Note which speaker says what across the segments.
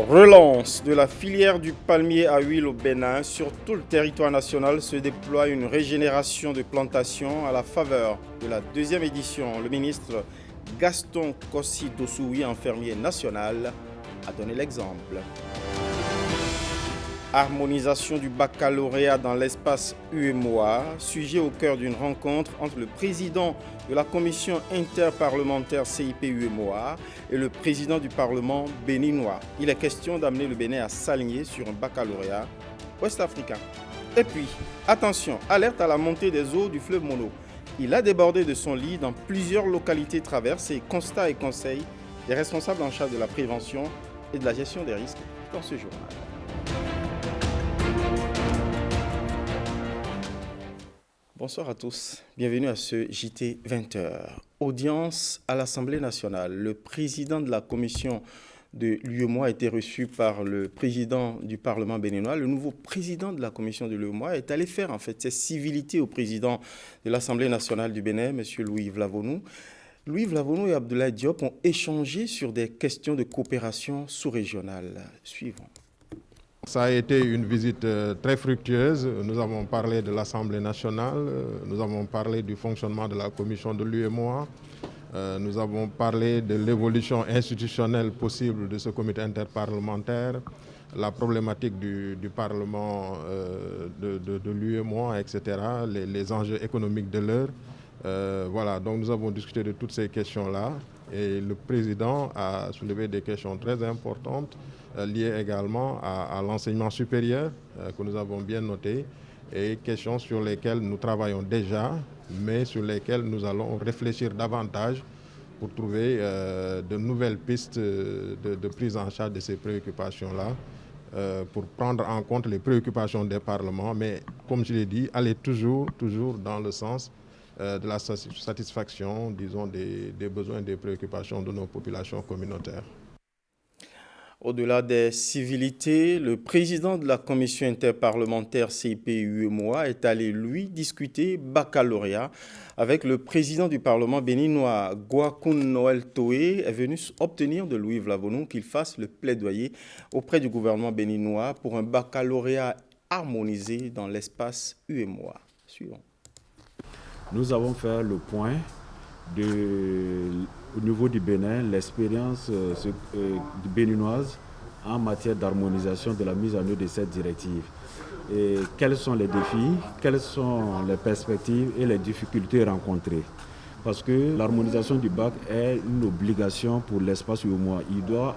Speaker 1: Relance de la filière du palmier à huile au Bénin. Sur tout le territoire national se déploie une régénération de plantations à la faveur de la deuxième édition. Le ministre Gaston Kossi Dossoui, infirmier national, a donné l'exemple. Harmonisation du baccalauréat dans l'espace UEMOA, sujet au cœur d'une rencontre entre le président de la commission interparlementaire CIP-UEMOA et le président du Parlement béninois. Il est question d'amener le Bénin à s'aligner sur un baccalauréat ouest-africain. Et puis, attention, alerte à la montée des eaux du fleuve Mono. Il a débordé de son lit dans plusieurs localités traversées. Constats et conseils des responsables en charge de la prévention et de la gestion des risques dans ce journal. Bonsoir à tous, bienvenue à ce JT 20h. Audience à l'Assemblée nationale. Le président de la commission de l'UEMOA a été reçu par le président du Parlement béninois. Le nouveau président de la commission de l'UEMOA est allé faire ses civilités au président de l'Assemblée nationale du Bénin, M. Louis-Yves Lavonu. Louis-Yves Lavonu et Abdoulaye Diop ont échangé sur des questions de coopération sous-régionale. Suivons.
Speaker 2: Ça a été une visite très fructueuse. Nous avons parlé de l'Assemblée nationale, nous avons parlé du fonctionnement de la commission de l'UEMOA, nous avons parlé de l'évolution institutionnelle possible de ce comité interparlementaire, la problématique du Parlement de l'UEMOA, etc., les enjeux économiques de l'heure. Voilà, donc nous avons discuté de toutes ces questions-là et le président a soulevé des questions très importantes liées également à l'enseignement supérieur que nous avons bien noté et questions sur lesquelles nous travaillons déjà, mais sur lesquelles nous allons réfléchir davantage pour trouver de nouvelles pistes de prise en charge de ces préoccupations-là, pour prendre en compte les préoccupations des parlements, mais comme je l'ai dit, aller toujours dans le sens de la satisfaction, disons, des besoins et des préoccupations de nos populations communautaires.
Speaker 1: Au-delà des civilités, le président de la commission interparlementaire CIP-UEMOA est allé, lui, discuter baccalauréat avec le président du Parlement béninois, Gouakoun Noël Toé, est venu obtenir de Louis-Yves Lavonu qu'il fasse le plaidoyer auprès du gouvernement béninois pour un baccalauréat harmonisé dans l'espace UEMOA. Suivant.
Speaker 3: Nous avons fait le point au niveau du Bénin, l'expérience béninoise en matière d'harmonisation de la mise en œuvre de cette directive. Et quels sont les défis, quelles sont les perspectives et les difficultés rencontrées. Parce que l'harmonisation du bac est une obligation pour l'espace UEMOA.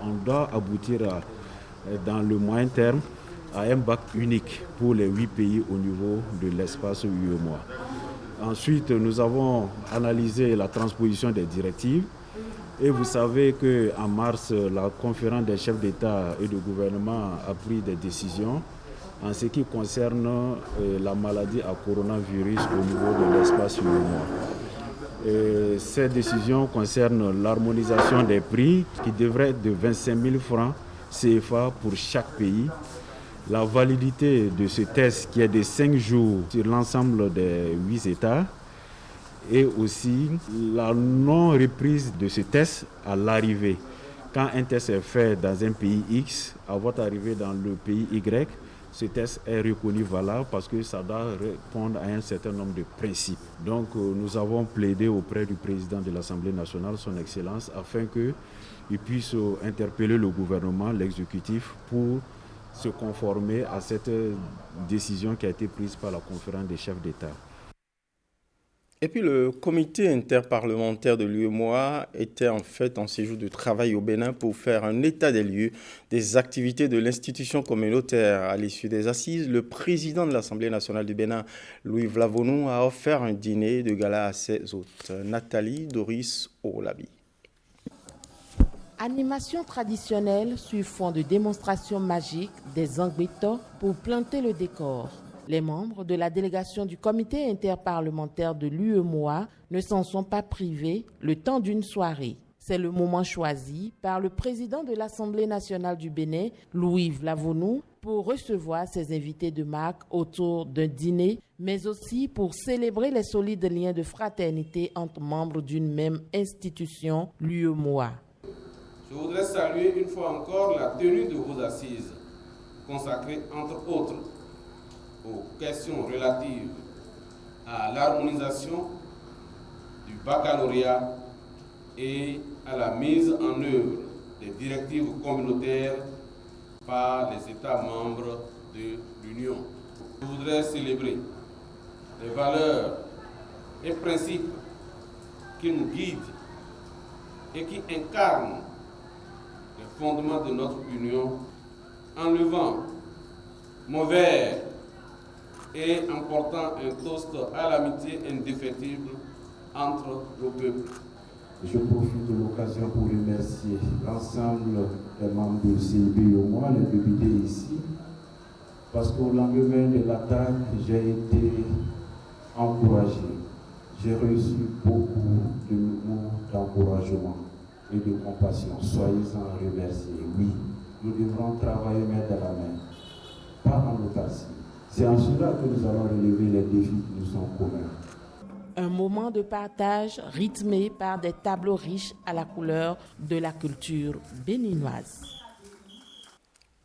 Speaker 3: On doit aboutir dans le moyen terme à un bac unique pour les 8 pays au niveau de l'espace UEMOA. Ensuite, nous avons analysé la transposition des directives. Et vous savez qu'en mars, la conférence des chefs d'État et de gouvernement a pris des décisions en ce qui concerne la maladie à coronavirus au niveau de l'espace UEMOA. Ces décisions concernent l'harmonisation des prix qui devrait être de 25 000 francs CFA pour chaque pays. La validité de ce test qui est de 5 jours sur l'ensemble des 8 États et aussi la non-reprise de ce test à l'arrivée. Quand un test est fait dans un pays X, à votre arrivée dans le pays Y, ce test est reconnu valable parce que ça doit répondre à un certain nombre de principes. Donc nous avons plaidé auprès du président de l'Assemblée nationale, son Excellence, afin qu'il puisse interpeller le gouvernement, l'exécutif, pour se conformer à cette décision qui a été prise par la conférence des chefs d'État.
Speaker 1: Et puis le comité interparlementaire de l'UEMOA était en séjour de travail au Bénin pour faire un état des lieux des activités de l'institution communautaire. À l'issue des assises, le président de l'Assemblée nationale du Bénin, Louis-Yves Lavonu, a offert un dîner de gala à ses hôtes. Nathalie Doris Olabi.
Speaker 4: Animation traditionnelle sur fond de démonstration magique des Angbeto pour planter le décor. Les membres de la délégation du comité interparlementaire de l'UEMOA ne s'en sont pas privés le temps d'une soirée. C'est le moment choisi par le président de l'Assemblée nationale du Bénin, Louis-Yves Lavonu, pour recevoir ses invités de marque autour d'un dîner, mais aussi pour célébrer les solides liens de fraternité entre membres d'une même institution, l'UEMOA.
Speaker 5: Je voudrais saluer une fois encore la tenue de vos assises, consacrées entre autres aux questions relatives à l'harmonisation du baccalauréat et à la mise en œuvre des directives communautaires par les États membres de l'Union. Je voudrais célébrer les valeurs et principes qui nous guident et qui incarnent les fondements de notre union en levant mon verre et en portant un toast à l'amitié indéfectible entre nos peuples.
Speaker 6: Je profite de l'occasion pour remercier l'ensemble des membres du CIP et moi, les députés ici, parce qu'au lendemain de l'attaque, j'ai été encouragé. J'ai reçu beaucoup de mots d'encouragement et de compassion. Soyez-en remerciés. Oui, nous devrons travailler main dans la main, pas en autarcie. C'est en cela que nous allons relever les défis qui nous sont communs.
Speaker 4: Un moment de partage rythmé par des tableaux riches à la couleur de la culture béninoise.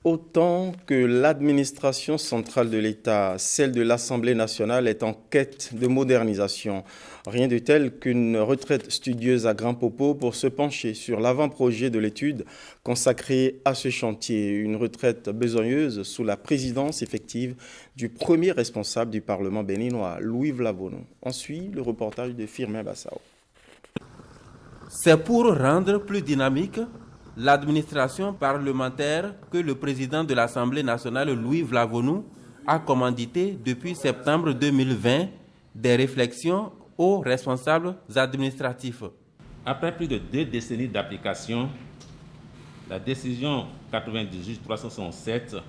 Speaker 1: Autant que l'administration centrale de l'État, celle de l'Assemblée nationale est en quête de modernisation. Rien de tel qu'une retraite studieuse à grand popo pour se pencher sur l'avant-projet de l'étude consacrée à ce chantier. Une retraite besogneuse sous la présidence effective du premier responsable du Parlement béninois, Louis Vlavono. On suit le reportage de Firmin Bassao.
Speaker 7: C'est pour rendre plus dynamique l'administration parlementaire que le président de l'Assemblée nationale, Louis Vlavono, a commandité depuis septembre 2020 des réflexions aux responsables administratifs.
Speaker 8: Après plus de 2 décennies d'application, la décision 98-367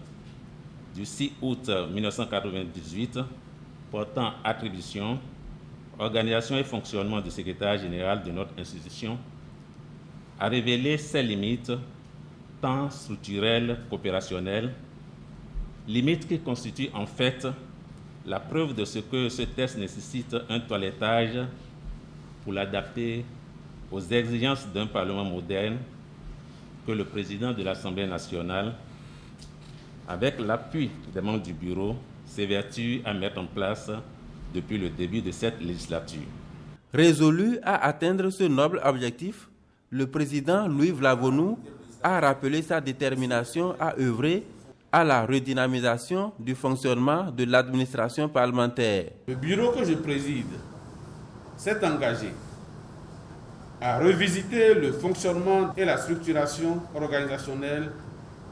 Speaker 8: du 6 août 1998 portant attribution, organisation et fonctionnement du secrétaire général de notre institution a révélé ses limites, tant structurelles qu'opérationnelles, limites qui constituent en fait la preuve de ce que ce texte nécessite un toilettage pour l'adapter aux exigences d'un Parlement moderne que le président de l'Assemblée nationale, avec l'appui des membres du bureau, s'évertue à mettre en place depuis le début de cette législature.
Speaker 7: Résolu à atteindre ce noble objectif, le président Louis Vlavono a rappelé sa détermination à œuvrer à la redynamisation du fonctionnement de l'administration parlementaire.
Speaker 5: Le bureau que je préside s'est engagé à revisiter le fonctionnement et la structuration organisationnelle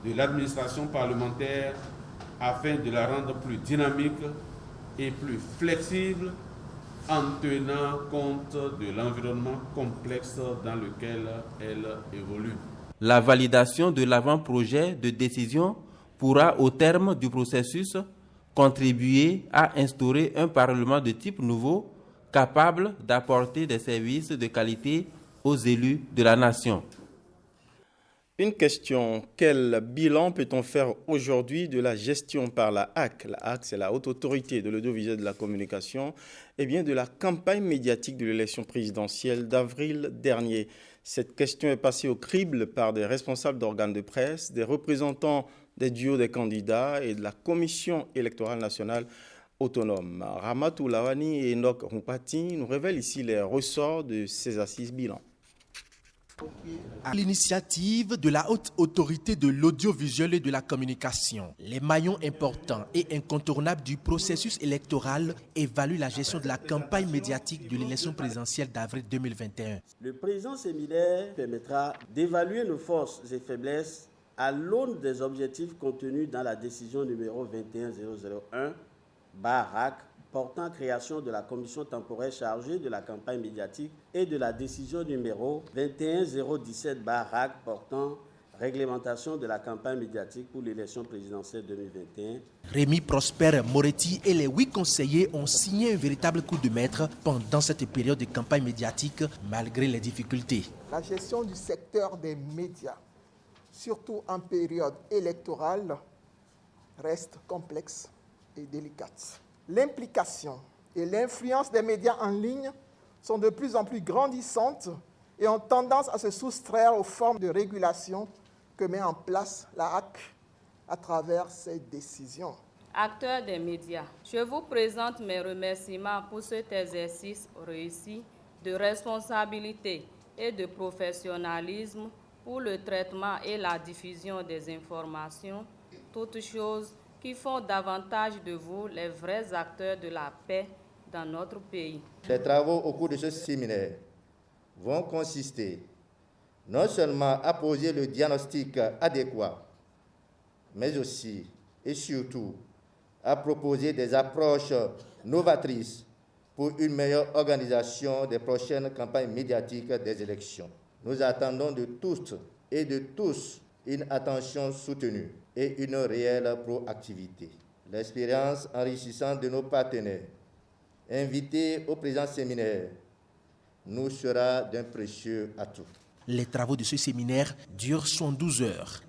Speaker 5: de l'administration parlementaire afin de la rendre plus dynamique et plus flexible en tenant compte de l'environnement complexe dans lequel elle évolue.
Speaker 7: La validation de l'avant-projet de décision pourra, au terme du processus, contribuer à instaurer un Parlement de type nouveau, capable d'apporter des services de qualité aux élus de la nation.
Speaker 1: Une question, quel bilan peut-on faire aujourd'hui de la gestion par la HAC? La HAC, c'est la Haute Autorité de l'Audiovisuel et de la Communication, et bien de la campagne médiatique de l'élection présidentielle d'avril dernier. Cette question est passée au crible par des responsables d'organes de presse, des représentants des duos des candidats et de la Commission électorale nationale autonome. Ramatou Lawani et Enoch Rumpati nous révèlent ici les ressorts de ces assises bilan.
Speaker 9: À l'initiative de la Haute Autorité de l'Audiovisuel et de la Communication, les maillons importants et incontournables du processus électoral évaluent la gestion de la campagne médiatique de l'élection présidentielle d'avril 2021.
Speaker 10: Le président séminaire permettra d'évaluer nos forces et faiblesses à l'aune des objectifs contenus dans la décision numéro 21001/RAC portant création de la commission temporaire chargée de la campagne médiatique et de la décision numéro 21017/RAC portant réglementation de la campagne médiatique pour l'élection présidentielle 2021.
Speaker 9: Rémi Prosper Moretti et les 8 conseillers ont signé un véritable coup de maître pendant cette période de campagne médiatique malgré les difficultés.
Speaker 11: La gestion du secteur des médias, surtout en période électorale, reste complexe et délicate. L'implication et l'influence des médias en ligne sont de plus en plus grandissantes et ont tendance à se soustraire aux formes de régulation que met en place la HAC à travers ses décisions.
Speaker 12: Acteurs des médias, je vous présente mes remerciements pour cet exercice réussi de responsabilité et de professionnalisme pour le traitement et la diffusion des informations, toutes choses qui font davantage de vous les vrais acteurs de la paix dans notre pays.
Speaker 13: Les travaux au cours de ce séminaire vont consister non seulement à poser le diagnostic adéquat, mais aussi et surtout à proposer des approches novatrices pour une meilleure organisation des prochaines campagnes médiatiques des élections. Nous attendons de toutes et de tous une attention soutenue et une réelle proactivité. L'expérience enrichissante de nos partenaires invités au présent séminaire nous sera d'un précieux atout.
Speaker 9: Les travaux de ce séminaire durent 112 heures.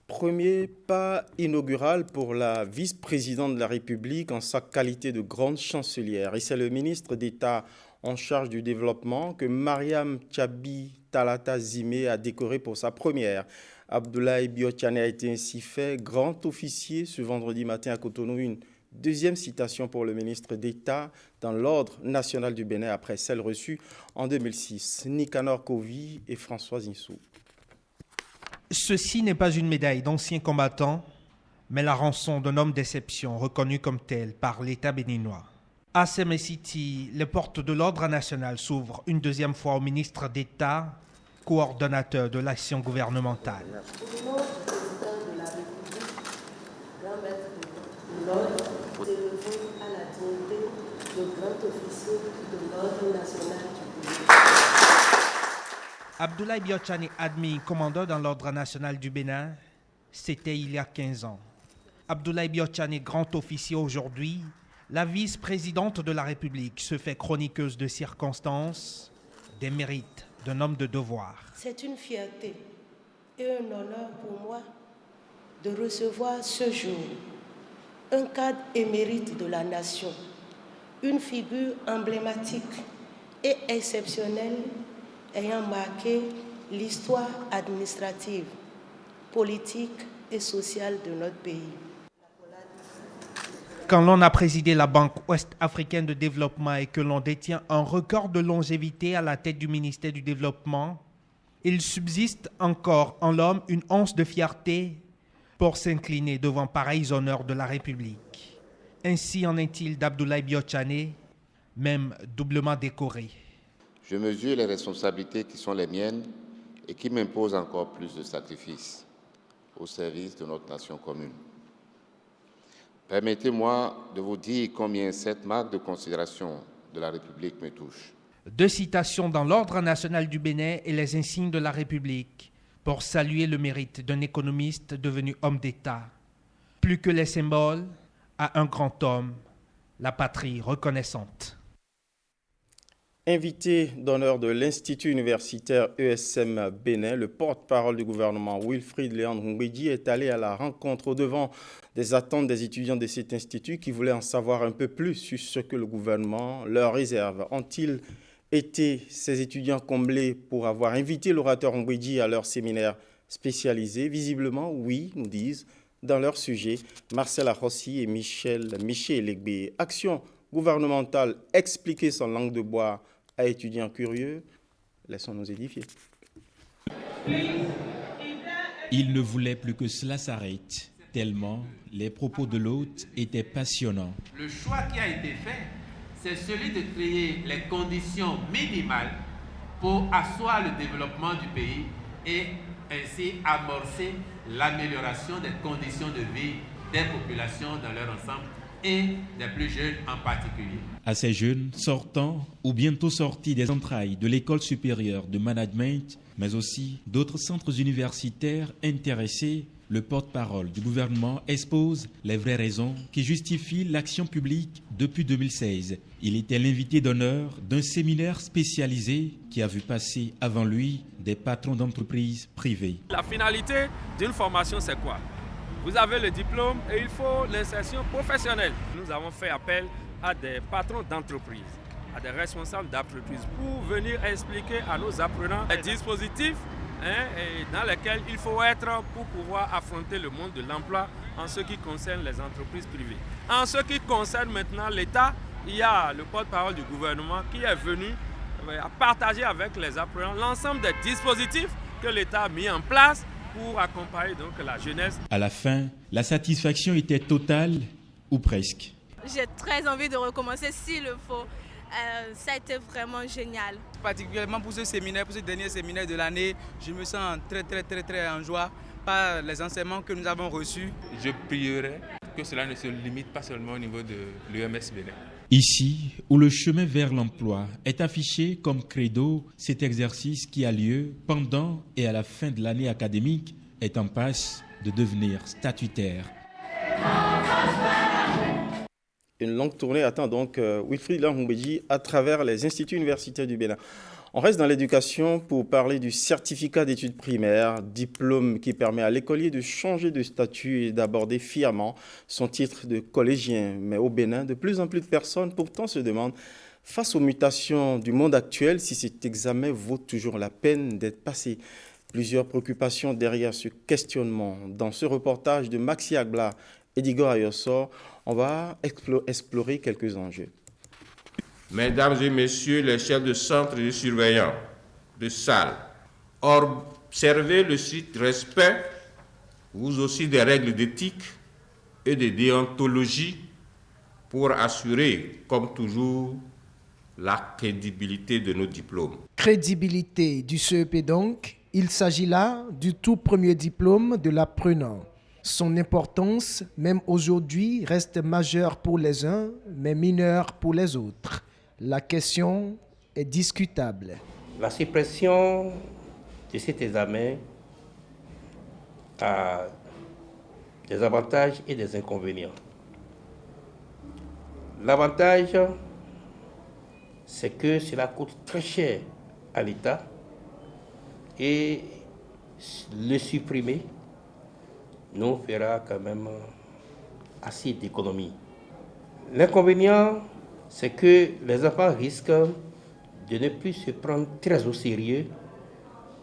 Speaker 1: Premier pas inaugural pour la vice-présidente de la République en sa qualité de grande chancelière. Et c'est le ministre d'État en charge du développement que Mariam Tchabi Talata Zimé a décoré pour sa première. Abdoulaye Biotchane a été ainsi fait grand officier ce vendredi matin à Cotonou. Une deuxième citation pour le ministre d'État dans l'Ordre national du Bénin après celle reçue en 2006. Nicanor Kovi et Françoise Insou.
Speaker 14: Ceci n'est pas une médaille d'ancien combattant, mais la rançon d'un homme d'exception reconnu comme tel par l'État béninois. À Sémé-City, les portes de l'Ordre national s'ouvrent une deuxième fois au ministre d'État, coordonnateur de l'action gouvernementale.
Speaker 15: Au nom du président de la République, grand maître de l'Ordre, élevons à la dignité de grand officier de l'Ordre national du Bénin.
Speaker 14: Abdoulaye Biotchane admis commandeur dans l'Ordre national du Bénin, c'était il y a 15 ans. Abdoulaye Biotchane, grand officier aujourd'hui, la vice-présidente de la République se fait chroniqueuse de circonstances, des mérites d'un homme de devoir.
Speaker 15: C'est une fierté et un honneur pour moi de recevoir ce jour un cadre émérite de la nation, une figure emblématique et exceptionnelle ayant marqué l'histoire administrative, politique et sociale de notre pays.
Speaker 14: Quand l'on a présidé la Banque ouest-africaine de développement et que l'on détient un record de longévité à la tête du ministère du Développement, il subsiste encore en l'homme une once de fierté pour s'incliner devant pareils honneurs de la République. Ainsi en est-il d'Abdoulaye Biotchane, même doublement décoré.
Speaker 16: Je mesure les responsabilités qui sont les miennes et qui m'imposent encore plus de sacrifices au service de notre nation commune. Permettez-moi de vous dire combien cette marque de considération de la République me touche.
Speaker 14: Deux citations dans l'Ordre national du Bénin et les insignes de la République pour saluer le mérite d'un économiste devenu homme d'État. Plus que les symboles, à un grand homme, la patrie reconnaissante.
Speaker 1: Invité d'honneur de l'Institut universitaire ESM Bénin, le porte-parole du gouvernement Wilfried Léandre Ngwedi est allé à la rencontre au-devant des attentes des étudiants de cet institut qui voulaient en savoir un peu plus sur ce que le gouvernement leur réserve. Ont-ils été, ces étudiants, comblés pour avoir invité l'orateur Ngwedi à leur séminaire spécialisé? Visiblement, oui, nous disent, dans leur sujet, Marcel Arossi et Michel Legbe. Action gouvernementale expliquée sans langue de bois à étudiants curieux, laissons-nous édifier.
Speaker 17: Il ne voulait plus que cela s'arrête, tellement les propos de l'hôte étaient passionnants.
Speaker 18: Le choix qui a été fait, c'est celui de créer les conditions minimales pour asseoir le développement du pays et ainsi amorcer l'amélioration des conditions de vie des populations dans leur ensemble et des plus jeunes en particulier.
Speaker 17: À ces jeunes sortant ou bientôt sortis des entrailles de l'école supérieure de management, mais aussi d'autres centres universitaires intéressés, le porte-parole du gouvernement expose les vraies raisons qui justifient l'action publique depuis 2016. Il était l'invité d'honneur d'un séminaire spécialisé qui a vu passer avant lui des patrons d'entreprises privées.
Speaker 19: La finalité d'une formation, c'est quoi? Vous avez le diplôme et il faut l'insertion professionnelle. Nous avons fait appel à des patrons d'entreprises à des responsables d'entreprise pour venir expliquer à nos apprenants les dispositifs dans lesquels il faut être pour pouvoir affronter le monde de l'emploi en ce qui concerne les entreprises privées. En ce qui concerne maintenant l'État, il y a le porte-parole du gouvernement qui est venu partager avec les apprenants l'ensemble des dispositifs que l'État a mis en place pour accompagner donc la jeunesse.
Speaker 17: À la fin, la satisfaction était totale ou presque.
Speaker 20: J'ai très envie de recommencer s'il le faut. Ça a été vraiment génial.
Speaker 21: Particulièrement pour ce séminaire, pour ce dernier séminaire de l'année, je me sens très en joie par les enseignements que nous avons reçus.
Speaker 22: Je prierai que cela ne se limite pas seulement au niveau de l'UMS Bénin.
Speaker 17: Ici, où le chemin vers l'emploi est affiché comme credo, cet exercice qui a lieu pendant et à la fin de l'année académique est en passe de devenir statutaire.
Speaker 1: Une longue tournée attend donc Wilfried Lanhoumbeji à travers les instituts universitaires du Bénin. On reste dans l'éducation pour parler du certificat d'études primaires, diplôme qui permet à l'écolier de changer de statut et d'aborder fièrement son titre de collégien. Mais au Bénin, de plus en plus de personnes pourtant se demandent, face aux mutations du monde actuel, si cet examen vaut toujours la peine d'être passé. Plusieurs préoccupations derrière ce questionnement. Dans ce reportage de Maxi Agla et d'Igor Ayossor, on va explorer quelques enjeux.
Speaker 23: Mesdames et messieurs les chefs de centre et de surveillants de salle, observez le strict respect, vous aussi, des règles d'éthique et de déontologie pour assurer, comme toujours, la crédibilité de nos diplômes.
Speaker 24: Crédibilité du CEP donc, il s'agit là du tout premier diplôme de l'apprenant. Son importance, même aujourd'hui, reste majeure pour les uns, mais mineure pour les autres. La question est discutable.
Speaker 25: La suppression de cet examen a des avantages et des inconvénients. L'avantage, c'est que cela coûte très cher à l'État et le supprimer nous fera quand même assez d'économies. L'inconvénient, c'est que les enfants risquent de ne plus se prendre très au sérieux,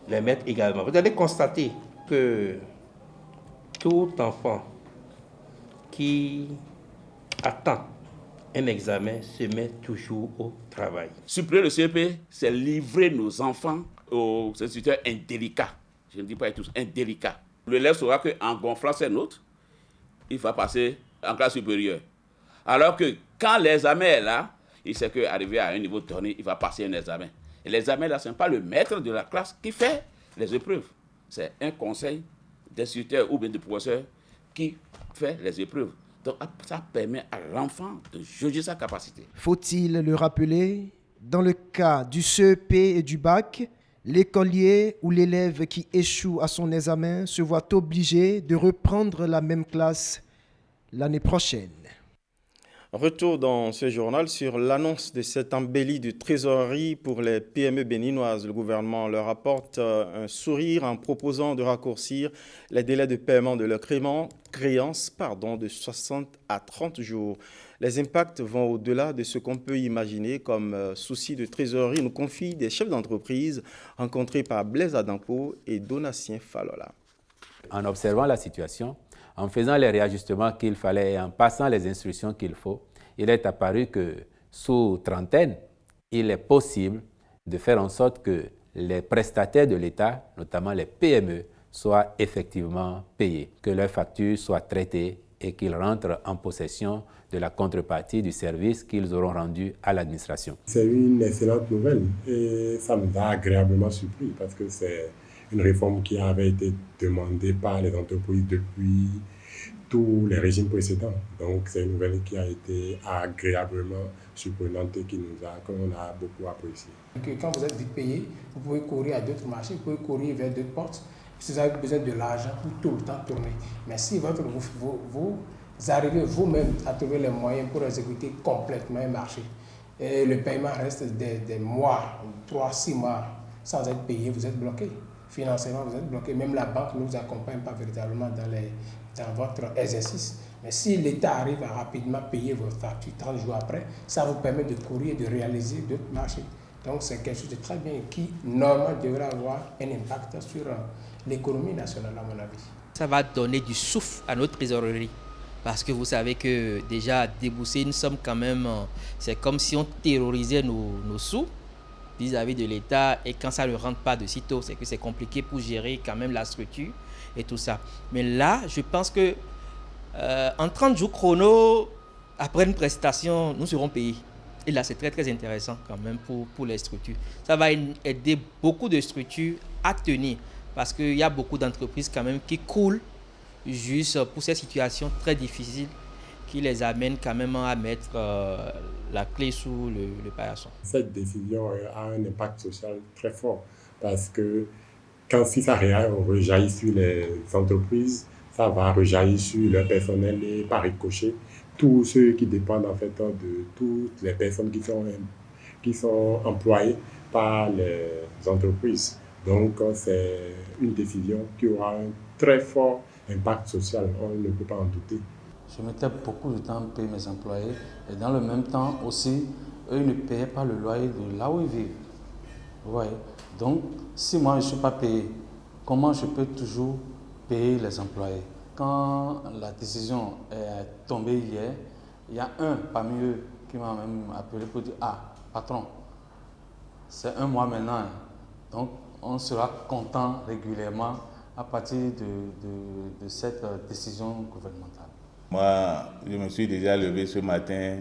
Speaker 25: les maîtres également. Vous allez constater que tout enfant qui attend un examen se met toujours au travail.
Speaker 26: Supprimer le CEP, c'est livrer nos enfants aux instituteurs indélicats. Je ne dis pas tous, indélicats. L'élève saura qu'en gonflant ses notes, il va passer en classe supérieure. Alors que quand l'examen est là, il sait qu'arrivé à un niveau donné, il va passer un examen. Et l'examen là, ce n'est pas le maître de la classe qui fait les épreuves. C'est un conseil d'instituteur ou bien de professeur qui fait les épreuves. Donc ça permet à l'enfant de juger sa capacité.
Speaker 24: Faut-il le rappeler? Dans le cas du CEP et du bac, l'écolier ou l'élève qui échoue à son examen se voit obligé de reprendre la même classe l'année prochaine.
Speaker 1: Retour dans ce journal sur l'annonce de cette embellie de trésorerie pour les PME béninoises. Le gouvernement leur apporte un sourire en proposant de raccourcir les délais de paiement de leurs créances de 60 à 30 jours. Les impacts vont au-delà de ce qu'on peut imaginer comme souci de trésorerie, nous confient des chefs d'entreprise rencontrés par Blaise Adampo et Donatien Falola.
Speaker 27: En observant la situation, en faisant les réajustements qu'il fallait et en passant les instructions qu'il faut, il est apparu que sous trentaine, il est possible de faire en sorte que les prestataires de l'État, notamment les PME, soient effectivement payés, que leurs factures soient traitées et qu'ils rentrent en possession de la contrepartie du service qu'ils auront rendu à l'administration.
Speaker 28: C'est une excellente nouvelle et ça nous a agréablement surpris parce que c'est une réforme qui avait été demandée par les entreprises depuis tous les régimes précédents. Donc c'est une nouvelle qui a été agréablement surprenante et qu'on a beaucoup apprécié.
Speaker 29: Quand vous êtes vite payé, vous pouvez courir à d'autres marchés, vous pouvez courir vers d'autres portes. Si vous avez besoin de l'argent pour tout le temps tourner. Mais si vous arrivez vous-même à trouver les moyens pour exécuter complètement un marché, et le paiement reste des mois, 3-6 mois sans être payé, vous êtes bloqué. Financièrement, vous êtes bloqué. Même la banque ne vous accompagne pas véritablement dans votre exercice. Mais si l'État arrive à rapidement payer vos factures 30 jours après, ça vous permet de courir et de réaliser d'autres marchés. Donc c'est quelque chose de très bien qui, normalement, devrait avoir un impact sur l'économie nationale, à mon avis.
Speaker 2: Ça va donner du souffle à notre trésorerie. Parce que vous savez que déjà débourser une somme quand même, c'est comme si on terrorisait nos sous vis-à-vis de l'État, et quand ça ne rentre pas de sitôt, c'est que c'est compliqué pour gérer quand même la structure et tout ça. Mais là, je pense que en 30 jours chrono, après une prestation, nous serons payés. Et là, c'est très très intéressant quand même pour les structures. Ça va aider beaucoup de structures à tenir, parce qu'il y a beaucoup d'entreprises quand même qui coulent juste pour ces situations très difficiles qui les amènent quand même à mettre la clé sous le paillasson.
Speaker 28: Cette décision a un impact social très fort, parce que si ça rejaillit sur les entreprises, ça va rejaillir sur leur personnel et par ricochet, tous ceux qui dépendent en fait de toutes les personnes qui sont employées par les entreprises. Donc c'est une décision qui aura un très fort impact social, on ne peut pas en douter.
Speaker 3: Je mettais beaucoup de temps à payer mes employés, et dans le même temps aussi, eux ne payaient pas le loyer de là où ils vivent. Vous voyez? Donc, si moi je ne suis pas payé, comment je peux toujours payer les employés? Quand la décision est tombée hier, il y a un parmi eux qui m'a même appelé pour dire « Ah, patron, c'est 1 mois maintenant, donc on sera content régulièrement à partir de cette décision gouvernementale. »
Speaker 4: Moi, je me suis déjà levé ce matin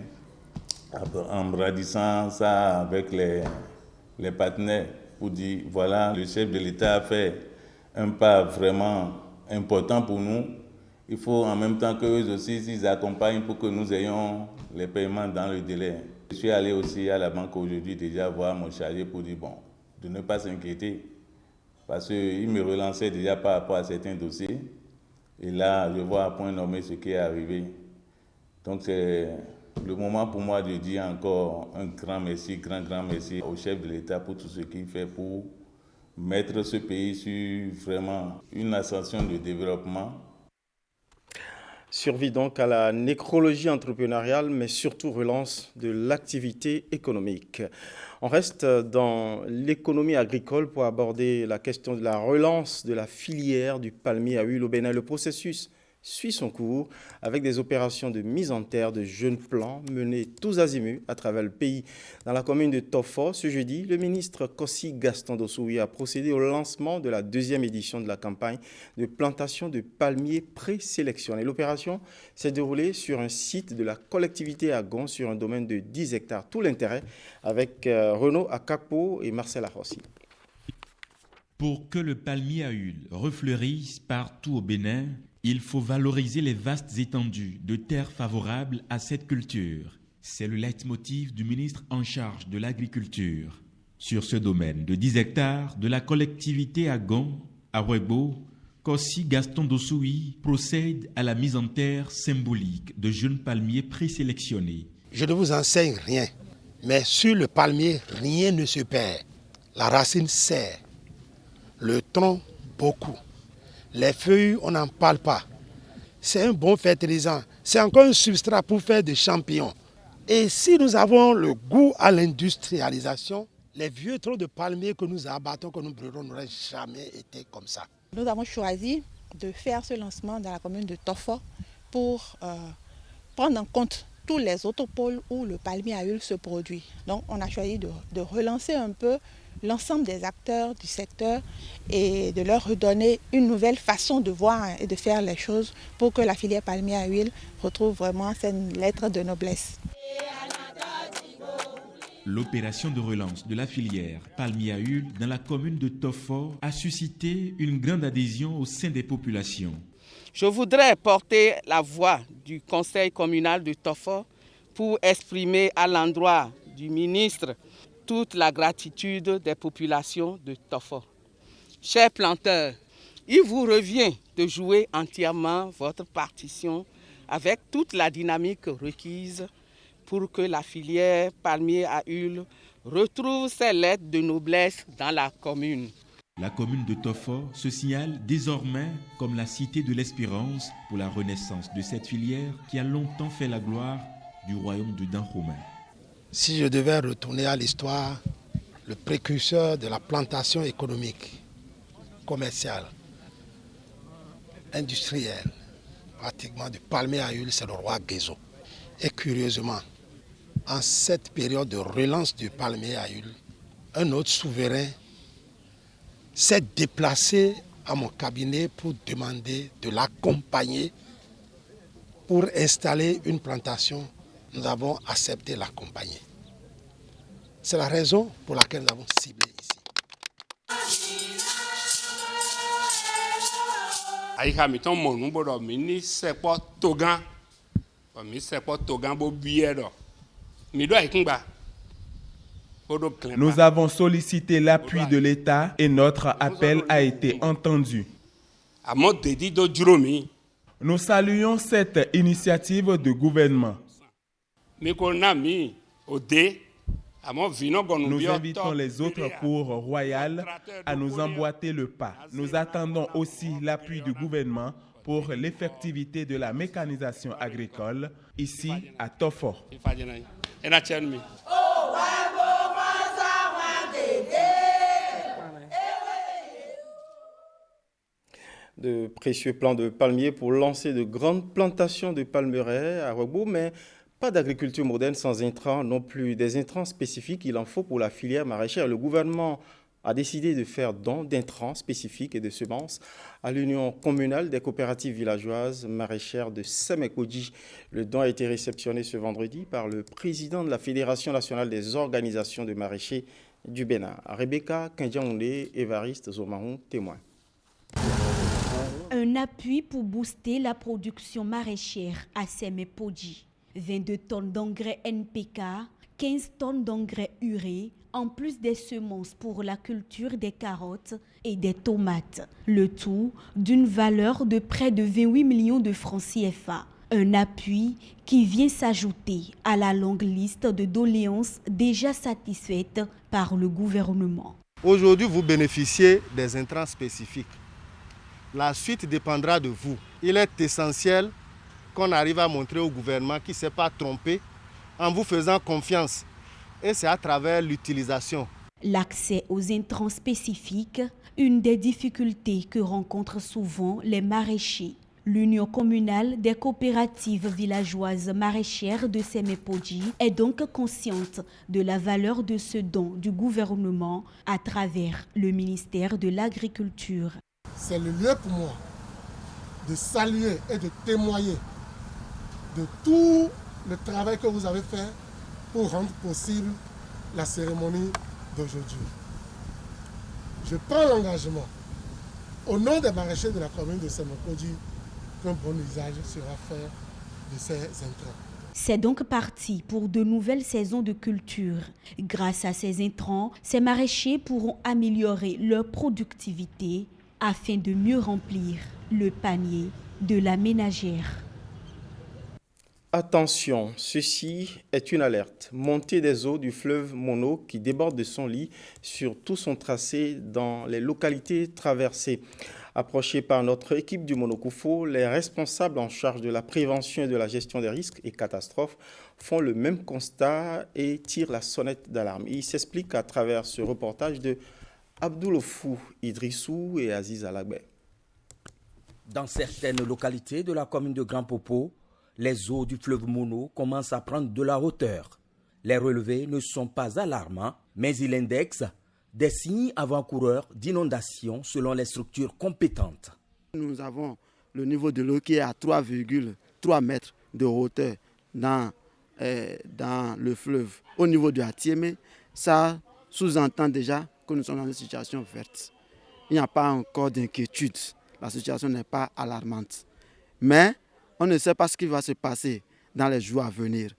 Speaker 4: en bradissant ça avec les partenaires pour dire, voilà, le chef de l'État a fait un pas vraiment important pour nous. Il faut en même temps qu'eux aussi, s'ils accompagnent pour que nous ayons les paiements dans le délai. Je suis allé aussi à la banque aujourd'hui déjà voir mon chargé pour dire, bon, de ne pas s'inquiéter, parce qu'il me relançait déjà par rapport à certains dossiers. Et là, je vois à point nommé ce qui est arrivé. Donc c'est le moment pour moi de dire encore un grand merci au chef de l'État pour tout ce qu'il fait pour mettre ce pays sur vraiment une ascension de développement.
Speaker 1: Survie donc à la nécrologie entrepreneuriale, mais surtout relance de l'activité économique. On reste dans l'économie agricole pour aborder la question de la relance de la filière du palmier à huile au Bénin. Le processus suit son cours avec des opérations de mise en terre de jeunes plants menées tous azimuts à travers le pays. Dans la commune de Tofo, ce jeudi, le ministre Kossi Gaston Dossoui a procédé au lancement de la 2e édition de la campagne de plantation de palmiers présélectionnés. L'opération s'est déroulée sur un site de la collectivité à Gon sur un domaine de 10 hectares. Tout l'intérêt avec Renaud Akakpo et Marcel Arossi.
Speaker 17: Pour que le palmier à huile refleurisse partout au Bénin, il faut valoriser les vastes étendues de terres favorables à cette culture. C'est le leitmotiv du ministre en charge de l'agriculture. Sur ce domaine de 10 hectares de la collectivité à Gon, à Webo, Kossi Gaston Dossoui procède à la mise en terre symbolique de jeunes palmiers présélectionnés.
Speaker 5: Je ne vous enseigne rien, mais sur le palmier, rien ne se perd. La racine serre, le tronc beaucoup. Les feuilles, on n'en parle pas. C'est un bon fertilisant. C'est encore un substrat pour faire des champignons. Et si nous avons le goût à l'industrialisation, les vieux troncs de palmier que nous abattons, que nous brûlons, n'auraient jamais été comme ça.
Speaker 6: Nous avons choisi de faire ce lancement dans la commune de Tofo pour prendre en compte tous les autres pôles où le palmier à huile se produit. Donc on a choisi de relancer un peu l'ensemble des acteurs du secteur et de leur redonner une nouvelle façon de voir et de faire les choses pour que la filière palmier à huile retrouve vraiment cette lettre de noblesse.
Speaker 17: L'opération de relance de la filière palmier à huile dans la commune de Tofo a suscité une grande adhésion au sein des populations.
Speaker 7: Je voudrais porter la voix du conseil communal de Tofo pour exprimer à l'endroit du ministre toute la gratitude des populations de Tofo. Chers planteurs, il vous revient de jouer entièrement votre partition avec toute la dynamique requise pour que la filière palmier à huile retrouve ses lettres de noblesse dans la commune.
Speaker 17: La commune de Tofo se signale désormais comme la cité de l'espérance pour la renaissance de cette filière qui a longtemps fait la gloire du royaume de Dahomey.
Speaker 5: Si je devais retourner à l'histoire, le précurseur de la plantation économique, commerciale, industrielle, pratiquement du palmier à huile, c'est le roi Guézo. Et curieusement, en cette période de relance du palmier à huile, un autre souverain s'est déplacé à mon cabinet pour demander de l'accompagner pour installer une plantation. Nous avons accepté l'accompagner. C'est la raison pour laquelle nous avons ciblé ici.
Speaker 8: Nous avons sollicité l'appui de l'État et notre appel a été entendu. Nous saluons cette initiative du gouvernement. Nous invitons les autres cours royales à nous emboîter le pas. Nous attendons aussi l'appui du gouvernement pour l'effectivité de la mécanisation agricole ici à Tofo.
Speaker 1: De précieux plants de palmiers pour lancer de grandes plantations de palmeraies à Ouagadougou, mais pas d'agriculture moderne sans intrants, non plus des intrants spécifiques, il en faut pour la filière maraîchère. Le gouvernement a décidé de faire don d'intrants spécifiques et de semences à l'Union communale des coopératives villageoises maraîchères de Semekodji. Le don a été réceptionné ce vendredi par le président de la Fédération nationale des organisations de maraîchers du Bénin. Rebecca Kendjaoundé, Évariste Zomarou, témoin.
Speaker 9: Un appui pour booster la production maraîchère à Semekodji. 22 tonnes d'engrais NPK, 15 tonnes d'engrais urée, en plus des semences pour la culture des carottes et des tomates. Le tout d'une valeur de près de 28 millions de francs CFA. Un appui qui vient s'ajouter à la longue liste de doléances déjà satisfaites par le gouvernement.
Speaker 10: Aujourd'hui, vous bénéficiez des intrants spécifiques. La suite dépendra de vous. Il est essentiel qu'on arrive à montrer au gouvernement qu'il ne s'est pas trompé en vous faisant confiance. Et c'est à travers l'utilisation.
Speaker 9: L'accès aux intrants spécifiques, une des difficultés que rencontrent souvent les maraîchers. L'Union communale des coopératives villageoises maraîchères de Semekodji est donc consciente de la valeur de ce don du gouvernement à travers le ministère de l'Agriculture.
Speaker 10: C'est le lieu pour moi de saluer et de témoigner de tout le travail que vous avez fait pour rendre possible la cérémonie d'aujourd'hui. Je prends l'engagement, au nom des maraîchers de la commune de Semekodji, qu'un bon usage sera fait de ces intrants.
Speaker 9: C'est donc parti pour de nouvelles saisons de culture. Grâce à ces intrants, ces maraîchers pourront améliorer leur productivité afin de mieux remplir le panier de la ménagère.
Speaker 1: Attention, ceci est une alerte. Montée des eaux du fleuve Mono qui déborde de son lit sur tout son tracé dans les localités traversées. Approchés par notre équipe du Monokoufo, les responsables en charge de la prévention et de la gestion des risques et catastrophes font le même constat et tirent la sonnette d'alarme. Il s'explique à travers ce reportage de Abdoulofou Idrissou et Aziz Alagbe.
Speaker 11: Dans certaines localités de la commune de Grand Popo, les eaux du fleuve Mono commencent à prendre de la hauteur. Les relevés ne sont pas alarmants, mais ils indexent des signes avant-coureurs d'inondation selon les structures compétentes.
Speaker 12: Nous avons le niveau de l'eau qui est à 3,3 mètres de hauteur dans le fleuve. Au niveau du Atiémé, ça sous-entend déjà que nous sommes dans une situation verte. Il n'y a pas encore d'inquiétude. La situation n'est pas alarmante. Mais on ne sait pas ce qui va se passer dans les jours à venir.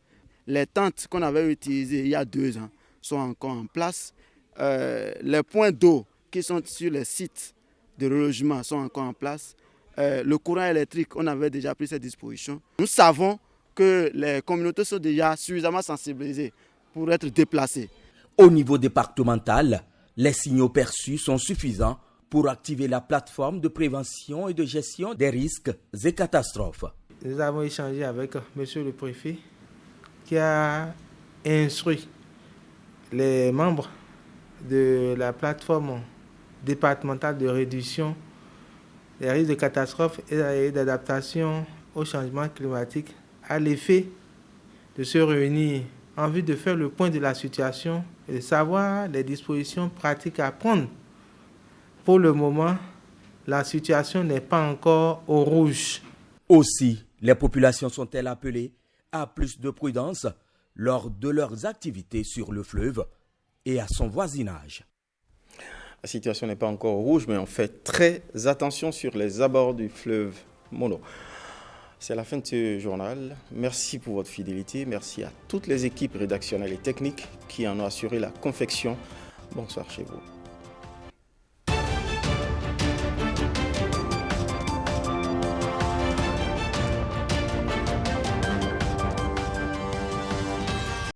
Speaker 12: Les tentes qu'on avait utilisées il y a 2 ans sont encore en place. Les points d'eau qui sont sur les sites de relogement sont encore en place. Le courant électrique, on avait déjà pris ces dispositions. Nous savons que les communautés sont déjà suffisamment sensibilisées pour être déplacées.
Speaker 11: Au niveau départemental, les signaux perçus sont suffisants pour activer la plateforme de prévention et de gestion des risques et catastrophes.
Speaker 13: Nous avons échangé avec monsieur le préfet qui a instruit les membres de la plateforme départementale de réduction des risques de catastrophes et d'adaptation au changement climatique à l'effet de se réunir en vue de faire le point de la situation et de savoir les dispositions pratiques à prendre. Pour le moment, la situation n'est pas encore au rouge.
Speaker 11: Aussi, les populations sont-elles appelées à plus de prudence lors de leurs activités sur le fleuve et à son voisinage.
Speaker 1: La situation n'est pas encore au rouge, mais on fait très attention sur les abords du fleuve Mono. C'est la fin de ce journal. Merci pour votre fidélité. Merci à toutes les équipes rédactionnelles et techniques qui en ont assuré la confection. Bonsoir chez vous.